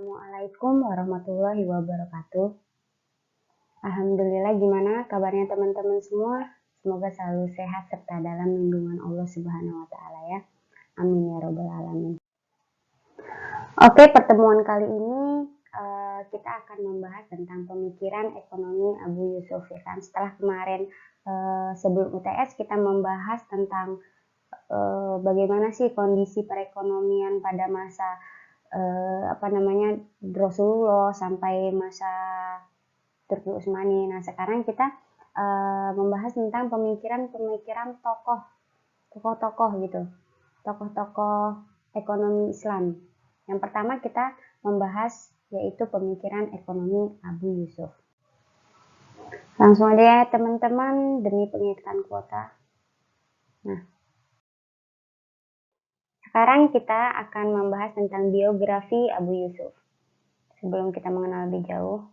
Assalamualaikum warahmatullahi wabarakatuh. Alhamdulillah, gimana kabarnya teman-teman semua? Semoga selalu sehat serta dalam lindungan Allah Subhanahu wa Ta'ala ya. Amin ya Rabbal 'Alamin. Oke, pertemuan kali ini kita akan membahas tentang pemikiran ekonomi Abu Yusuf ya kan. Setelah kemarin sebelum UTS kita membahas tentang bagaimana sih kondisi perekonomian pada masa Rasulullah sampai masa Turki Utsmani. Nah, sekarang kita membahas tentang pemikiran tokoh-tokoh gitu, tokoh-tokoh ekonomi Islam. Yang pertama kita membahas yaitu pemikiran ekonomi Abu Yusuf. Langsung aja ya teman-teman demi pengisian kuota. Nah, sekarang kita akan membahas tentang biografi Abu Yusuf. Sebelum kita mengenal lebih jauh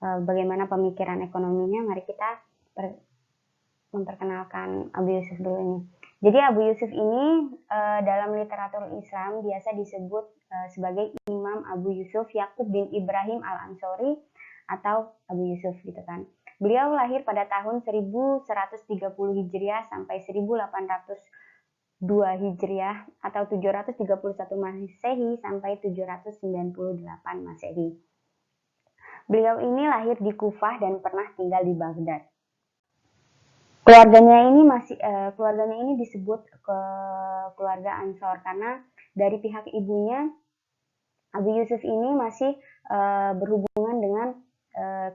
bagaimana pemikiran ekonominya, mari kita memperkenalkan Abu Yusuf dulu ini. Jadi Abu Yusuf ini dalam literatur Islam biasa disebut sebagai Imam Abu Yusuf Yakub bin Ibrahim al-Ansori atau Abu Yusuf gitu kan. Beliau lahir pada tahun 1130 Hijriah sampai 1802 Hijriah atau 731 Masehi sampai 798 Masehi. Beliau ini lahir di Kufah dan pernah tinggal di Baghdad. Keluarganya ini disebut keluarga Ansor karena dari pihak ibunya Abu Yusuf ini masih berhubungan dengan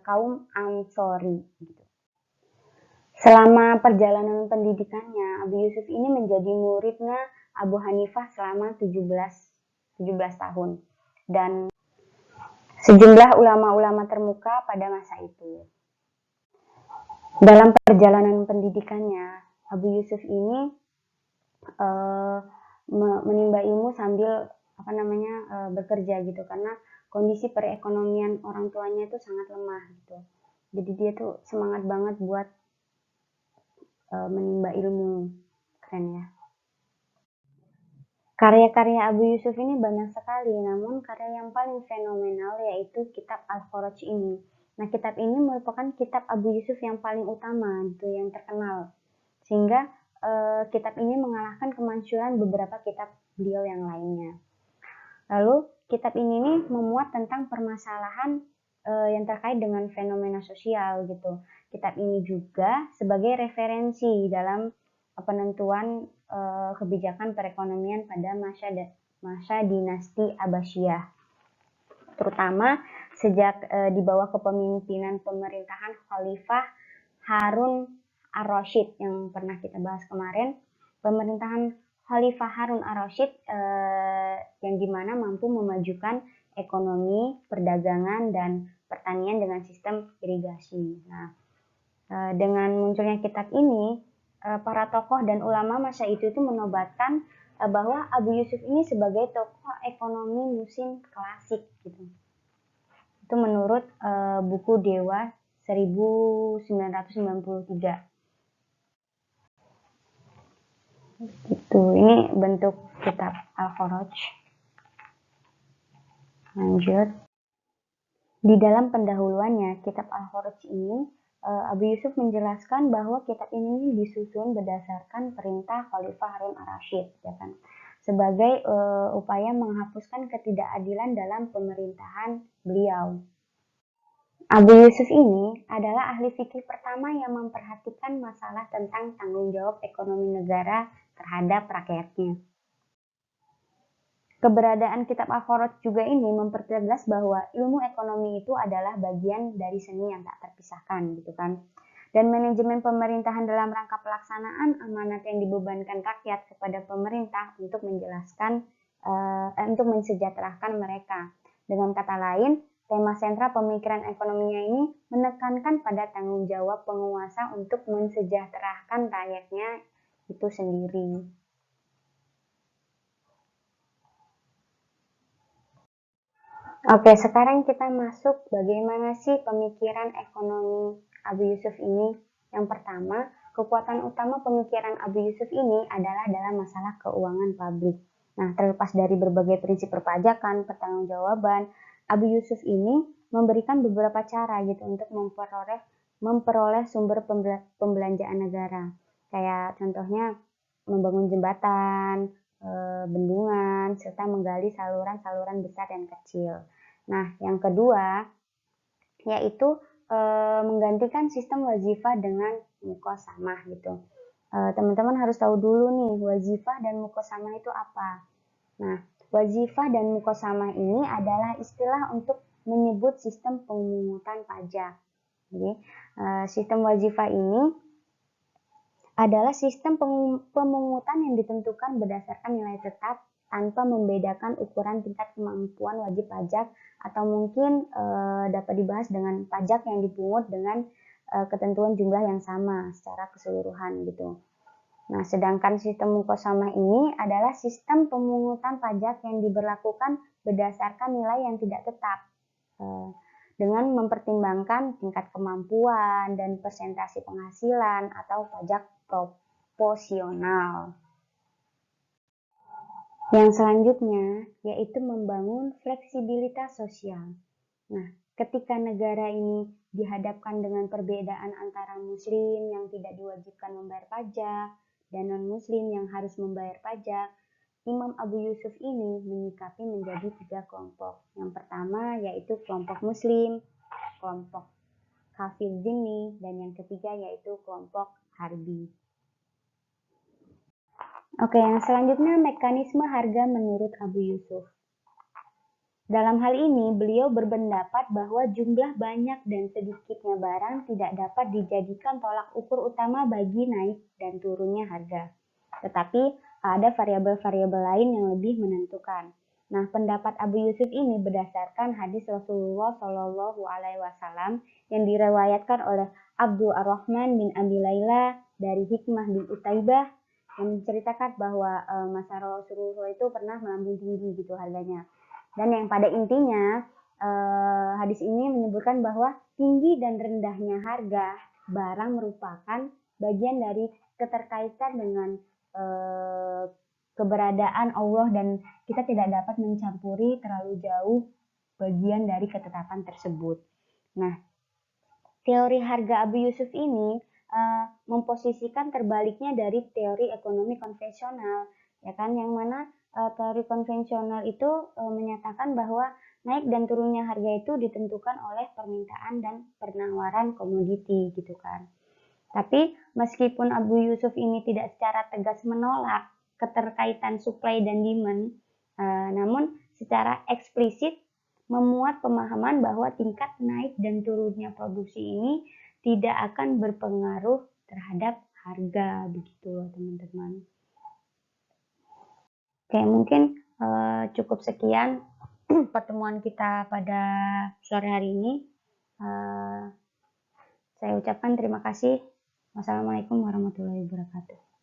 kaum Ansori. Selama perjalanan pendidikannya, Abu Yusuf ini menjadi muridnya Abu Hanifah selama 17 tahun dan sejumlah ulama-ulama termuka pada masa itu. Dalam perjalanan pendidikannya, Abu Yusuf ini menimba ilmu sambil bekerja gitu karena kondisi perekonomian orang tuanya itu sangat lemah gitu. Jadi dia tuh semangat banget buat menimba ilmu. Keren ya. Karya-karya Abu Yusuf ini banyak sekali, namun karya yang paling fenomenal yaitu kitab Al-Kharaj ini. Nah, kitab ini merupakan kitab Abu Yusuf yang paling utama gitu, yang terkenal. Sehingga kitab ini mengalahkan kemasyhuran beberapa kitab beliau yang lainnya. Lalu, kitab ini memuat tentang permasalahan yang terkait dengan fenomena sosial gitu. Kitab ini juga sebagai referensi dalam penentuan kebijakan perekonomian pada masa dinasti Abbasiyah, terutama sejak di bawah kepemimpinan pemerintahan Khalifah Harun ar-Rasyid yang pernah kita bahas kemarin. Pemerintahan Khalifah Harun ar-Rasyid yang dimana mampu memajukan ekonomi, perdagangan, dan pertanian dengan sistem irigasi. Nah, dengan munculnya kitab ini, para tokoh dan ulama masa itu menobatkan bahwa Abu Yusuf ini sebagai tokoh ekonomi musim klasik gitu. Itu menurut buku Dewa 1993. Gitu. Ini bentuk kitab Al-Kharaj. Lanjut. Di dalam pendahuluannya kitab Al-Kharaj ini, Abu Yusuf menjelaskan bahwa kitab ini disusun berdasarkan perintah Khalifah Harun ar-Rasyid ya kan, sebagai upaya menghapuskan ketidakadilan dalam pemerintahan beliau. Abu Yusuf ini adalah ahli fikih pertama yang memperhatikan masalah tentang tanggung jawab ekonomi negara terhadap rakyatnya. Keberadaan kitab Al-Kharaj juga ini mempertegas bahwa ilmu ekonomi itu adalah bagian dari seni yang tak terpisahkan gitu kan. Dan manajemen pemerintahan dalam rangka pelaksanaan amanat yang dibebankan rakyat kepada pemerintah untuk untuk mensejahterakan mereka. Dengan kata lain, tema sentra pemikiran ekonominya ini menekankan pada tanggung jawab penguasa untuk mensejahterakan rakyatnya itu sendiri. Oke, sekarang kita masuk bagaimana sih pemikiran ekonomi Abu Yusuf ini. Yang pertama, kekuatan utama pemikiran Abu Yusuf ini adalah dalam masalah keuangan publik. Nah, terlepas dari berbagai prinsip perpajakan, pertanggungjawaban, Abu Yusuf ini memberikan beberapa cara gitu untuk memperoleh sumber pembelanjaan negara. Kayak contohnya membangun jembatan, bendungan, serta menggali saluran-saluran besar dan kecil. Nah, yang kedua yaitu menggantikan sistem wazifah dengan mukosamah gitu. Teman-teman harus tahu dulu nih, wazifah dan mukosamah itu apa. Nah, wazifah dan mukosamah ini adalah istilah untuk menyebut sistem pemungutan pajak. Jadi, sistem wazifah ini adalah sistem pemungutan yang ditentukan berdasarkan nilai tetap tanpa membedakan ukuran tingkat kemampuan wajib pajak, atau mungkin dapat dibahas dengan pajak yang dipungut dengan ketentuan jumlah yang sama secara keseluruhan gitu. Nah, sedangkan sistem mukosamah ini adalah sistem pemungutan pajak yang diberlakukan berdasarkan nilai yang tidak tetap, dengan mempertimbangkan tingkat kemampuan dan persentase penghasilan atau pajak proporsional. Yang selanjutnya yaitu membangun fleksibilitas sosial. Nah, ketika negara ini dihadapkan dengan perbedaan antara muslim yang tidak diwajibkan membayar pajak dan non-muslim yang harus membayar pajak, Imam Abu Yusuf ini menyikapi menjadi 3 kelompok. Yang pertama yaitu kelompok muslim, kelompok kafir zimmi, dan yang ketiga yaitu kelompok harbi. Oke, yang selanjutnya mekanisme harga menurut Abu Yusuf. Dalam hal ini, beliau berpendapat bahwa jumlah banyak dan sedikitnya barang tidak dapat dijadikan tolak ukur utama bagi naik dan turunnya harga. Tetapi ada variabel-variabel lain yang lebih menentukan. Nah, pendapat Abu Yusuf ini berdasarkan hadis Rasulullah Shallallahu Alaihi Wasallam yang diriwayatkan oleh Abdul Ar-Rahman bin Abi Laila dari Hikmah bin Utaibah, yang menceritakan bahwa masa Rasulullah itu pernah melambung tinggi gitu harganya. Dan yang pada intinya hadis ini menyebutkan bahwa tinggi dan rendahnya harga barang merupakan bagian dari keterkaitan dengan keberadaan Allah, dan kita tidak dapat mencampuri terlalu jauh bagian dari ketetapan tersebut. Nah, teori harga Abu Yusuf ini memposisikan terbaliknya dari teori ekonomi konvensional, ya kan, yang mana teori konvensional itu menyatakan bahwa naik dan turunnya harga itu ditentukan oleh permintaan dan penawaran komoditi gitu kan. Tapi meskipun Abu Yusuf ini tidak secara tegas menolak keterkaitan supply dan demand, namun secara eksplisit memuat pemahaman bahwa tingkat naik dan turunnya produksi ini tidak akan berpengaruh terhadap harga, begitu teman-teman. Oke, mungkin cukup sekian pertemuan kita pada sore hari ini. Saya ucapkan terima kasih. Wassalamualaikum warahmatullahi wabarakatuh.